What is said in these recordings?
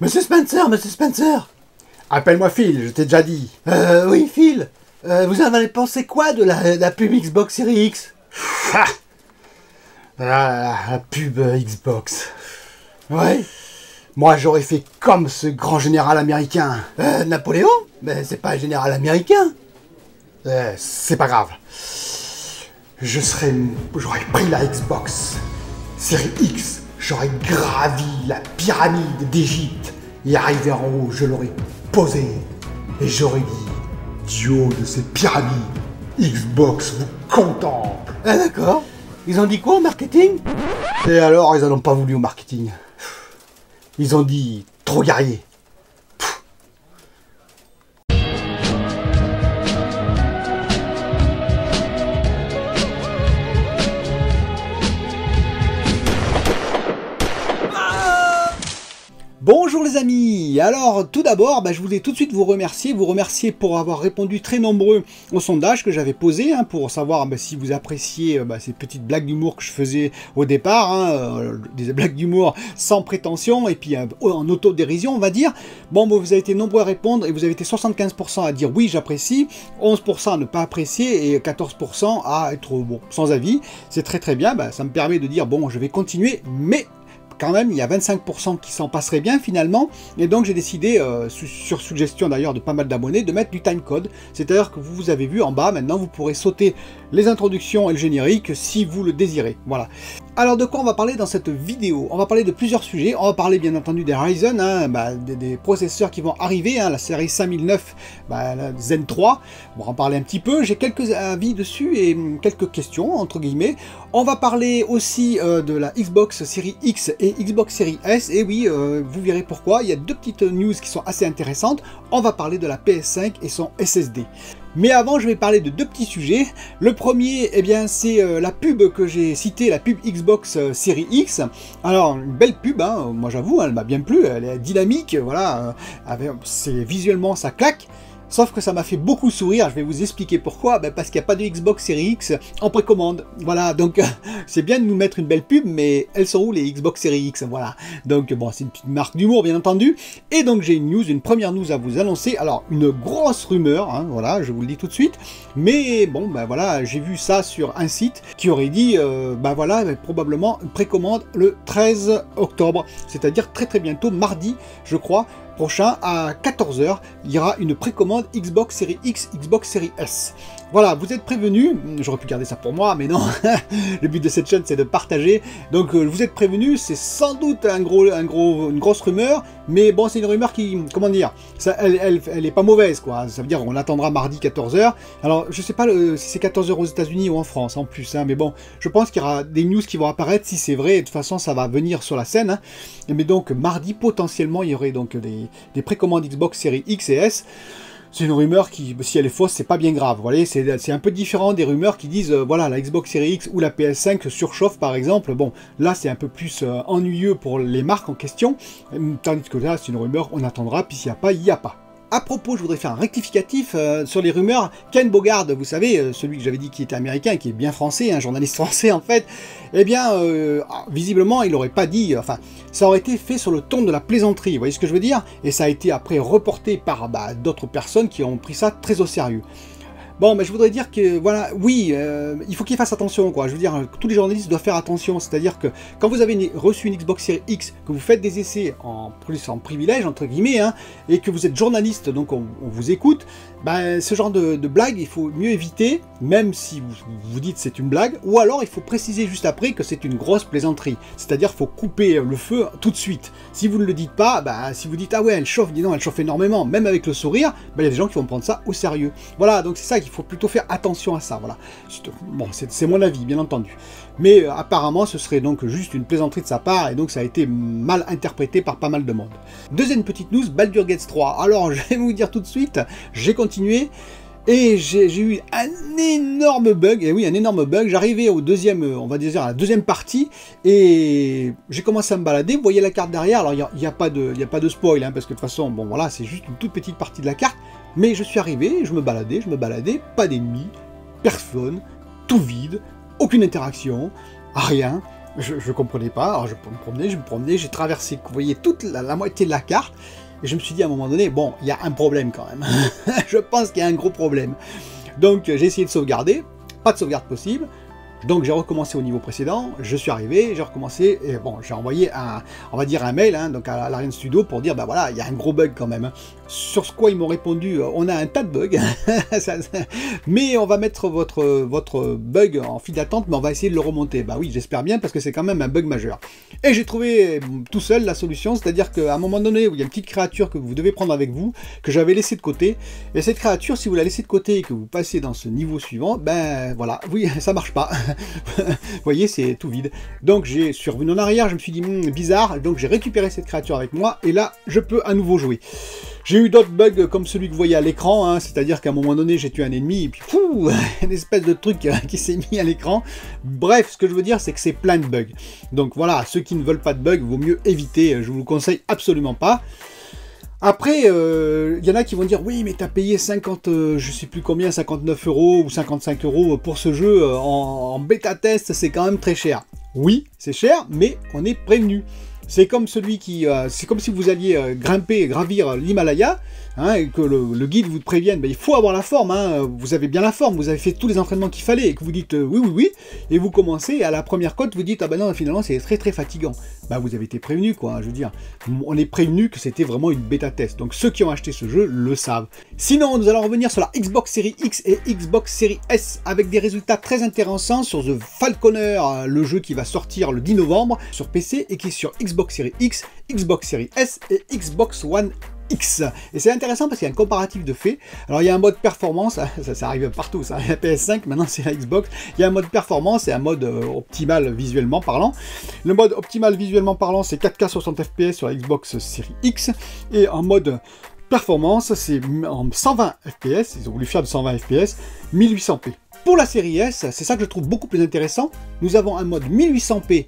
Monsieur Spencer, Monsieur Spencer! Appelle-moi Phil, je t'ai déjà dit. Oui, Phil. Vous en avez pensé quoi de la pub Xbox Series X? La pub Xbox. Ouais. Moi, j'aurais fait comme ce grand général américain. Napoléon? Mais c'est pas un général américain. C'est pas grave. J'aurais pris la Xbox Series X. J'aurais gravi la pyramide d'Égypte. Et arrivé en haut, je l'aurais posé. Et j'aurais dit, du haut de cette pyramide, Xbox vous contemple. Ah d'accord. Ils ont dit quoi au marketing? Et alors, ils en ont pas voulu au marketing. Ils ont dit, trop guerrier. Bonjour les amis, alors tout d'abord je voulais tout de suite vous remercier pour avoir répondu très nombreux au sondage que j'avais posé pour savoir si vous appréciez ces petites blagues d'humour que je faisais au départ, des blagues d'humour sans prétention et puis en autodérision on va dire. Bon, vous avez été nombreux à répondre et vous avez été 75% à dire oui j'apprécie, 11% à ne pas apprécier et 14% à être sans avis. C'est très bien, ça me permet de dire bon je vais continuer mais quand même, il y a 25% qui s'en passeraient bien finalement, et donc j'ai décidé, sur suggestion d'ailleurs de pas mal d'abonnés, de mettre du timecode, c'est-à-dire que vous avez vu en bas, maintenant vous pourrez sauter les introductions et le générique si vous le désirez, voilà. Alors de quoi on va parler dans cette vidéo? On va parler de plusieurs sujets, on va parler bien entendu des Ryzen, des processeurs qui vont arriver, la série 5009, la Zen 3, on va en parler un petit peu, j'ai quelques avis dessus et quelques questions entre guillemets. On va parler aussi de la Xbox Series X et Xbox Series S, et oui, vous verrez pourquoi, il y a deux petites news qui sont assez intéressantes. On va parler de la PS5 et son SSD. Mais avant, je vais parler de deux petits sujets. Le premier, c'est la pub que j'ai citée, la pub Xbox Series X. Alors, une belle pub, moi j'avoue, elle m'a bien plu, elle est dynamique, voilà, visuellement ça claque. Sauf que ça m'a fait beaucoup sourire, je vais vous expliquer pourquoi, parce qu'il n'y a pas de Xbox Series X en précommande. Voilà, donc c'est bien de nous mettre une belle pub, mais elles sont où les Xbox Series X? Voilà, donc bon, c'est une petite marque d'humour bien entendu. Et donc j'ai une première news à vous annoncer. Alors, une grosse rumeur, voilà, je vous le dis tout de suite. Mais bon, voilà, j'ai vu ça sur un site qui aurait dit, probablement une précommande le 13 octobre, c'est-à-dire très bientôt, mardi, je crois, prochain à 14 h, il y aura une précommande Xbox Series X, Xbox Series S. Voilà, vous êtes prévenus, j'aurais pu garder ça pour moi, mais non, le but de cette chaîne c'est de partager, donc vous êtes prévenus, c'est sans doute une grosse rumeur, mais bon, c'est une rumeur qui, comment dire, elle est pas mauvaise, quoi, ça veut dire on attendra mardi 14 h, alors je sais pas si c'est 14 h aux États-Unis ou en France en plus, mais bon, je pense qu'il y aura des news qui vont apparaître, si c'est vrai, et de toute façon ça va venir sur la scène, mais donc mardi potentiellement il y aurait donc des précommandes Xbox Series X et S. C'est une rumeur qui, si elle est fausse, c'est pas bien grave. Vous voyez, c'est un peu différent des rumeurs qui disent, voilà, la Xbox Series X ou la PS5 surchauffe par exemple. Bon, là c'est un peu plus ennuyeux pour les marques en question, tandis que là c'est une rumeur, on attendra, puis s'il n'y a pas, il n'y a pas. À propos, je voudrais faire un rectificatif sur les rumeurs. Ken Bogard, vous savez, celui que j'avais dit qui était américain, qui est bien français, un journaliste français en fait, visiblement, il n'aurait pas dit, enfin, ça aurait été fait sur le ton de la plaisanterie, vous voyez ce que je veux dire? Et ça a été après reporté par d'autres personnes qui ont pris ça très au sérieux. Bon, je voudrais dire que, voilà, oui, il faut qu'ils fassent attention, quoi. Je veux dire, tous les journalistes doivent faire attention. C'est-à-dire que quand vous avez reçu une Xbox Series X, que vous faites des essais en privilège, entre guillemets, et que vous êtes journaliste, donc on vous écoute, ce genre de blague, il faut mieux éviter, même si vous dites c'est une blague, ou alors il faut préciser juste après que c'est une grosse plaisanterie. C'est-à-dire qu'il faut couper le feu tout de suite. Si vous ne le dites pas, si vous dites, ah ouais, elle chauffe, dis donc, elle chauffe énormément, même avec le sourire, il y a des gens qui vont prendre ça au sérieux. Voilà, donc c'est ça qu'il faut plutôt faire attention à ça, voilà. Bon, c'est mon avis, bien entendu. Mais apparemment, ce serait donc juste une plaisanterie de sa part, et donc ça a été mal interprété par pas mal de monde. Deuxième petite news, Baldur's Gate 3. Alors, je vais vous dire tout de suite, j'ai continué, et j'ai eu un énorme bug, et oui, un énorme bug. J'arrivais au deuxième, on va dire à la deuxième partie, et j'ai commencé à me balader. Vous voyez la carte derrière, alors il n'y a pas de spoil, parce que de toute façon, bon voilà, c'est juste une toute petite partie de la carte. Mais je suis arrivé, je me baladais, pas d'ennemis, personne, tout vide, aucune interaction, rien. Je comprenais pas, alors je me promenais, j'ai traversé, vous voyez, toute la moitié de la carte, et je me suis dit à un moment donné, bon, il y a un problème quand même. Je pense qu'il y a un gros problème. Donc j'ai essayé de sauvegarder, pas de sauvegarde possible. Donc j'ai recommencé au niveau précédent, je suis arrivé, j'ai recommencé, et bon, j'ai envoyé on va dire un mail, hein, donc à l'Ariane Studio pour dire, bah voilà, il y a un gros bug quand même. Sur ce quoi ils m'ont répondu, on a un tas de bugs, mais on va mettre votre bug en file d'attente, mais on va essayer de le remonter. Bah oui, j'espère bien, parce que c'est quand même un bug majeur. Et j'ai trouvé tout seul la solution, c'est-à-dire qu'à un moment donné, où il y a une petite créature que vous devez prendre avec vous, que j'avais laissé de côté, et cette créature, si vous la laissez de côté et que vous passez dans ce niveau suivant, ben voilà, oui, ça marche pas. Vous voyez, c'est tout vide. Donc je suis revenu en arrière, je me suis dit, bizarre, donc j'ai récupéré cette créature avec moi, et là, je peux à nouveau jouer. J'ai eu d'autres bugs comme celui que vous voyez à l'écran, hein, c'est-à-dire qu'à un moment donné, j'ai tué un ennemi, et puis fou, une espèce de truc qui s'est mis à l'écran. Bref, ce que je veux dire, c'est que c'est plein de bugs. Donc voilà, ceux qui ne veulent pas de bugs, vaut mieux éviter, je vous le conseille absolument pas. Après, y en a qui vont dire, oui, mais t'as payé 50, je sais plus combien, 59 € ou 55 € pour ce jeu en bêta test, c'est quand même très cher. Oui, c'est cher, mais on est prévenu. C'est comme celui qui, c'est comme si vous alliez gravir l'Himalaya, hein, et que le guide vous prévienne, ben, il faut avoir la forme, hein, vous avez bien la forme, vous avez fait tous les entraînements qu'il fallait, et que vous dites oui, et vous commencez, à la première côte, vous dites, ah ben non, finalement c'est très très fatigant. Bah vous avez été prévenu, quoi, hein, je veux dire, on est prévenu que c'était vraiment une bêta test, donc ceux qui ont acheté ce jeu le savent. Sinon, nous allons revenir sur la Xbox Series X et Xbox Series S, avec des résultats très intéressants sur The Falconer, le jeu qui va sortir le 10 novembre sur PC, et qui est sur Xbox Series X, Xbox Series S et Xbox One X. Et c'est intéressant parce qu'il y a un comparatif de fait. Alors il y a un mode performance, ça arrive partout, ça, la PS5, maintenant c'est la Xbox. Il y a un mode performance et un mode optimal visuellement parlant. Le mode optimal visuellement parlant, c'est 4K 60 FPS sur la Xbox Series X, et en mode performance, c'est en 120 FPS, ils ont voulu faire de 120 FPS, 1800p. Pour la série S, c'est ça que je trouve beaucoup plus intéressant, nous avons un mode 1800p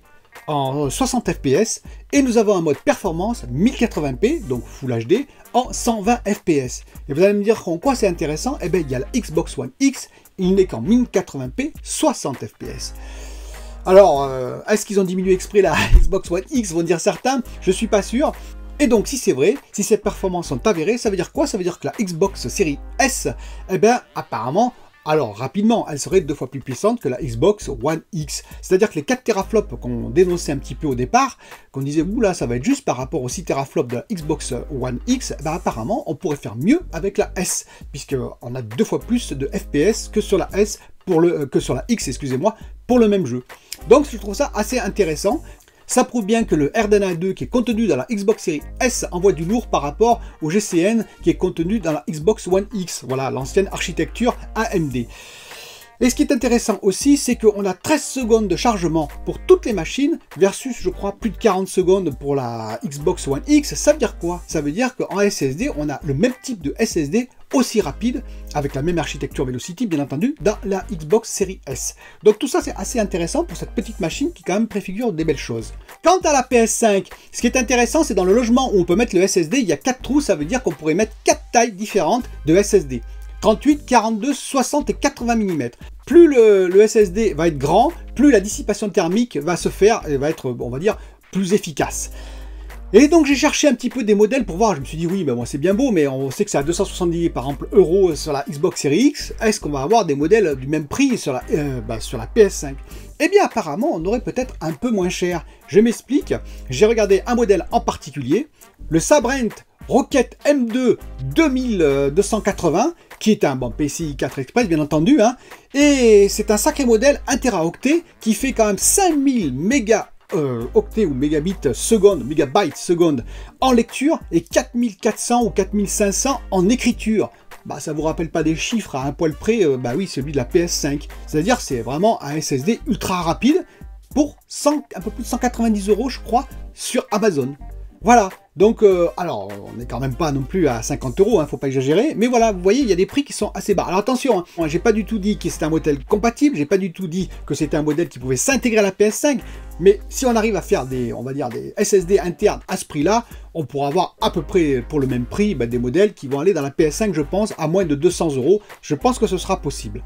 en 60 fps, et nous avons un mode performance 1080p, donc Full HD, en 120 fps. Et vous allez me dire en quoi c'est intéressant? Eh bien, il y a la Xbox One X, il n'est qu'en 1080p 60 fps. Alors, est-ce qu'ils ont diminué exprès la Xbox One X, vont dire certains? Je suis pas sûr. Et donc, si c'est vrai, si ces performances sont avérées, ça veut dire quoi? Ça veut dire que la Xbox Series S, eh bien, apparemment, alors rapidement, elle serait 2 fois plus puissante que la Xbox One X. C'est-à-dire que les 4 teraflops qu'on dénonçait un petit peu au départ, qu'on disait, oula, ça va être juste par rapport aux 6 teraflops de la Xbox One X, bah, apparemment, on pourrait faire mieux avec la S, puisqu'on a 2 fois plus de FPS que sur la S, que sur la X, excusez-moi, pour le même jeu. Donc, je trouve ça assez intéressant. Ça prouve bien que le RDNA 2 qui est contenu dans la Xbox Series S envoie du lourd par rapport au GCN qui est contenu dans la Xbox One X, voilà, l'ancienne architecture AMD. Et ce qui est intéressant aussi, c'est qu'on a 13 secondes de chargement pour toutes les machines, versus, je crois, plus de 40 secondes pour la Xbox One X. Ça veut dire quoi? Ça veut dire qu'en SSD, on a le même type de SSD aussi rapide, avec la même architecture Velocity, bien entendu, dans la Xbox Series S. Donc tout ça, c'est assez intéressant pour cette petite machine qui, quand même, préfigure des belles choses. Quant à la PS5, ce qui est intéressant, c'est dans le logement où on peut mettre le SSD, il y a 4 trous, ça veut dire qu'on pourrait mettre 4 tailles différentes de SSD. 38, 42, 60 et 80 mm. Plus le SSD va être grand, plus la dissipation thermique va se faire et va être, on va dire, plus efficace. Et donc j'ai cherché un petit peu des modèles pour voir, je me suis dit oui, ben moi c'est bien beau, mais on sait que c'est à 270 par exemple euros sur la Xbox Series X, est-ce qu'on va avoir des modèles du même prix sur la PS5? Eh bien apparemment on aurait peut-être un peu moins cher. Je m'explique, j'ai regardé un modèle en particulier, le Sabrent Rocket M2 2280, qui est un bon PCI 4 Express bien entendu, hein, et c'est un sacré modèle 1 Teraoctet qui fait quand même 5000 octets ou mégabits seconde, mégabytes seconde en lecture et 4400 ou 4500 en écriture. Bah ça vous rappelle pas des chiffres à un poil près, bah oui, celui de la PS5. C'est-à-dire c'est vraiment un SSD ultra rapide pour un peu plus de 190 € je crois sur Amazon. Voilà, donc, alors, on n'est quand même pas non plus à 50 €, hein, faut pas exagérer, mais voilà, vous voyez, il y a des prix qui sont assez bas. Alors attention, hein, j'ai pas du tout dit que c'était un modèle compatible, j'ai pas du tout dit que c'était un modèle qui pouvait s'intégrer à la PS5, mais si on arrive à faire des, on va dire, des SSD internes à ce prix-là, on pourra avoir à peu près pour le même prix des modèles qui vont aller dans la PS5, je pense, à moins de 200 €. Je pense que ce sera possible.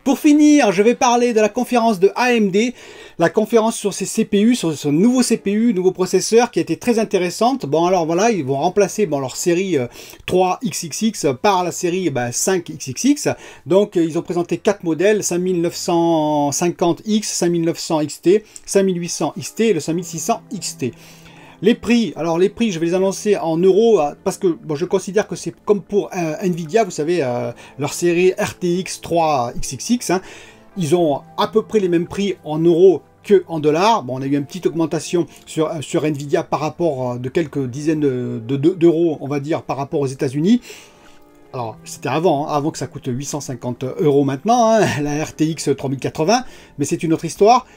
Pour finir, je vais parler de la conférence de AMD, la conférence sur ses CPU, sur ce nouveau CPU, nouveau processeur qui a été très intéressante. Bon alors voilà, ils vont remplacer leur série 3XXX par la série 5XXX. Donc ils ont présenté 4 modèles, 5950X, 5900 XT, 5800 XT et le 5600 XT. Les prix, alors les prix, je vais les annoncer en euros parce que bon, je considère que c'est comme pour Nvidia, vous savez, leur série RTX 3XXX. Hein, ils ont à peu près les mêmes prix en euros que en dollars. Bon, on a eu une petite augmentation sur Nvidia par rapport de quelques dizaines d'euros, on va dire, par rapport aux États-Unis. Alors, c'était avant que ça coûte 850 € maintenant, hein, la RTX 3080, mais c'est une autre histoire.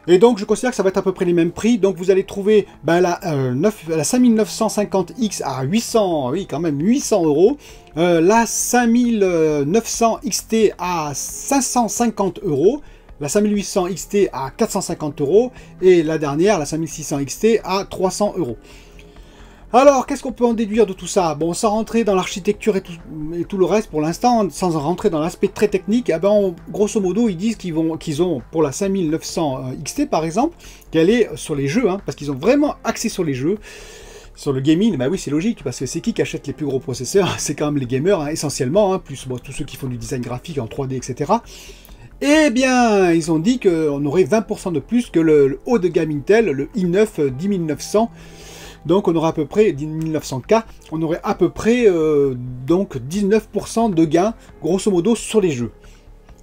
Et donc, je considère que ça va être à peu près les mêmes prix. Donc, vous allez trouver la 5950X à 800, oui, quand même 800 €. La 5900 XT à 550 €. La 5800 XT à 450 €. Et la dernière, la 5600 XT à 300 €. Alors, qu'est-ce qu'on peut en déduire de tout ça? Bon, sans rentrer dans l'architecture et tout le reste pour l'instant, sans rentrer dans l'aspect très technique, grosso modo, ils disent qu'ils ont, pour la 5900 XT par exemple, qu'elle est sur les jeux, hein, parce qu'ils ont vraiment axé sur les jeux, sur le gaming. Bah oui, c'est logique, parce que c'est qui achète les plus gros processeurs? C'est quand même les gamers, hein, essentiellement, hein, plus tous ceux qui font du design graphique en 3D, etc. Eh bien, ils ont dit qu'on aurait 20% de plus que le haut de gamme Intel, le i9 10900. Donc on aurait à peu près 10900K, on aurait à peu près donc 19% de gain, grosso modo, sur les jeux.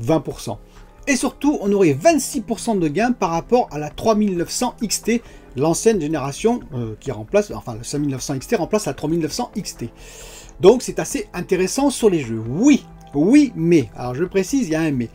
20%. Et surtout, on aurait 26% de gain par rapport à la 3900 XT, l'ancienne génération qui remplace, enfin le 5900 XT remplace la 3900 XT. Donc c'est assez intéressant sur les jeux. Oui, mais, alors je précise, il y a un mais.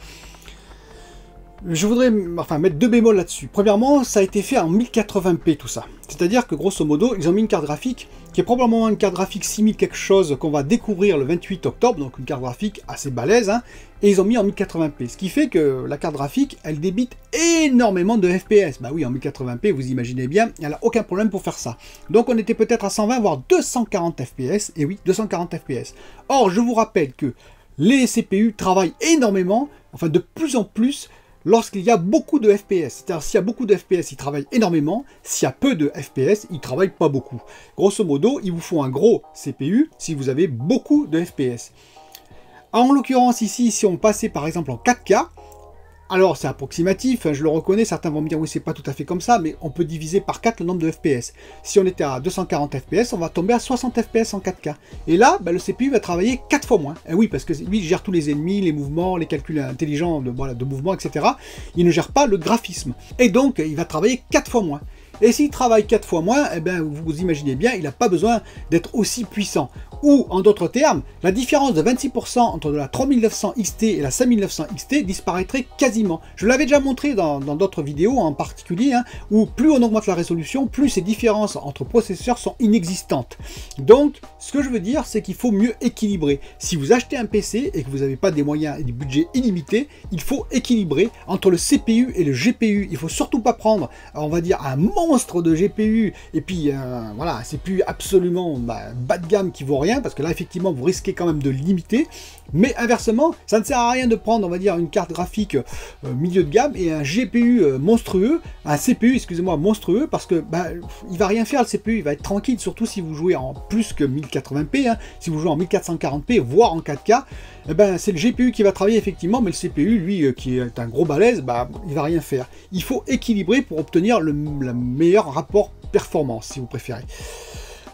Je voudrais mettre 2 bémols là-dessus. Premièrement, ça a été fait en 1080p tout ça. C'est-à-dire que grosso modo, ils ont mis une carte graphique qui est probablement une carte graphique 6000 quelque chose qu'on va découvrir le 28 octobre, donc une carte graphique assez balèze, hein, et ils ont mis en 1080p. Ce qui fait que la carte graphique, elle débite énormément de FPS. Bah oui, en 1080p, vous imaginez bien, elle n'a aucun problème pour faire ça. Donc on était peut-être à 120, voire 240 FPS, et oui, 240 FPS. Or, je vous rappelle que les CPU travaillent énormément, enfin de plus en plus, lorsqu'il y a beaucoup de FPS. C'est-à-dire, s'il y a beaucoup de FPS, ils travaillent énormément. S'il y a peu de FPS, ils ne travaillent pas beaucoup. Grosso modo, il vous faut un gros CPU si vous avez beaucoup de FPS. En l'occurrence, ici, si on passait par exemple en 4K, alors c'est approximatif, je le reconnais, certains vont me dire oui, c'est pas tout à fait comme ça, mais on peut diviser par 4 le nombre de FPS. Si on était à 240 FPS, on va tomber à 60 FPS en 4K. Et là, le CPU va travailler 4 fois moins. Et oui, parce que lui, il gère tous les ennemis, les mouvements, les calculs intelligents de mouvements, etc. Il ne gère pas le graphisme. Et donc, il va travailler 4 fois moins. Et s'il travaille 4 fois moins, eh bien, vous imaginez bien, il n'a pas besoin d'être aussi puissant. Ou, en d'autres termes, la différence de 26% entre la 3900 XT et la 5900 XT disparaîtrait quasiment. Je l'avais déjà montré dans d'autres vidéos en particulier, hein, où plus on augmente la résolution, plus ces différences entre processeurs sont inexistantes. Donc, ce que je veux dire, c'est qu'il faut mieux équilibrer. Si vous achetez un PC et que vous n'avez pas des moyens et des budgets illimités, il faut équilibrer entre le CPU et le GPU. Il ne faut surtout pas prendre, on va dire, un monstre de GPU et puis voilà, un CPU absolument bas de gamme qui vaut rien, parce que là effectivement vous risquez quand même de limiter. Mais inversement, ça ne sert à rien de prendre, on va dire, une carte graphique milieu de gamme et un GPU monstrueux, un CPU, excusez-moi, monstrueux, parce que il va rien faire le CPU, il va être tranquille, surtout si vous jouez en plus que 1080p, hein, si vous jouez en 1440p, voire en 4K, c'est le GPU qui va travailler effectivement, mais le CPU, lui, qui est un gros balèze, il va rien faire. Il faut équilibrer pour obtenir le meilleur rapport performance, si vous préférez.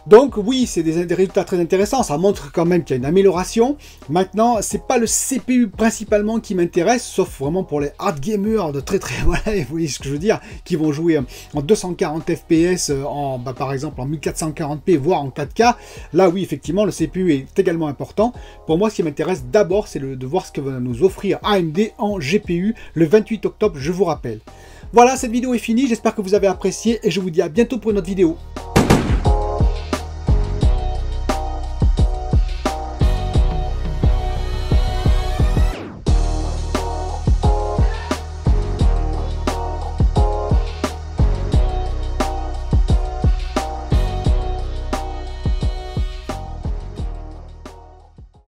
Donc oui, c'est des résultats très intéressants, ça montre quand même qu'il y a une amélioration. Maintenant, c'est pas le CPU principalement qui m'intéresse, sauf vraiment pour les hard gamers de très voilà, vous voyez ce que je veux dire, qui vont jouer en 240 FPS, par exemple en 1440p, voire en 4K. Là oui, effectivement, le CPU est également important. Pour moi, ce qui m'intéresse d'abord, c'est de voir ce que va nous offrir AMD en GPU le 28 octobre, je vous rappelle. Voilà, cette vidéo est finie, j'espère que vous avez apprécié et je vous dis à bientôt pour une autre vidéo.